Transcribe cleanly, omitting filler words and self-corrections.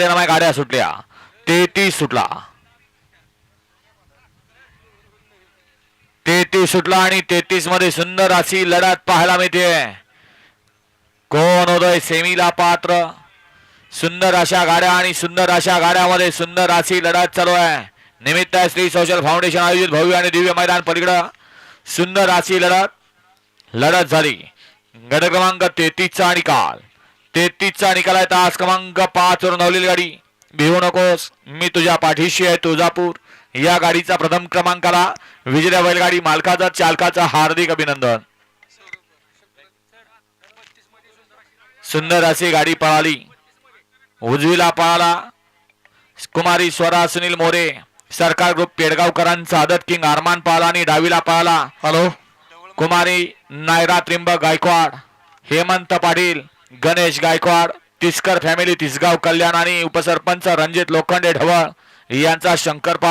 पद्धतीने गाड्या सुटल्या. 33 सुटला. 33 सुटला आणि 33 मध्ये सुंदर अशी लढत पाहायला मिळते. कोण होतोय सेमीला पात्र. सुंदर अशा गाड्या आणि सुंदर अशा गाड्यामध्ये सुंदर अशी लढत चालू आहे. निमित्त श्री सोशल फाउंडेशन आयोजित भव्य आणि दिव्य मैदान पलीकडे सुंदर अशी लढत झाली. गट क्रमांक 33 चा निकाल. 33 चा निकाल आहे. तास क्रमांक 5 वर नवलेली गाडी. भिवू नकोस मी तुझ्या पाठीशी आहे तुळजापूर या गाडीचा प्रथम क्रमांकाला विजय बैलगाडी मालकाचा चालकाचा हार्दिक अभिनंदन. सुंदर अशी गाडी पळाली. उजवीला पळाला कुमारी स्वरा सुनील मोरे सरकार ग्रुप पेडगावकरांचा आदत किंग अरमान पळाला आणि डावीला पळाला हॅलो कुमारी नायरा त्रिंबक गायकवाड हेमंत पाटील गणेश गायकवाड तिसकर फॅमिली तिसगाव कल्याण आणि उपसरपंच रणजित लोखंडे ढवळ यांचा शंकर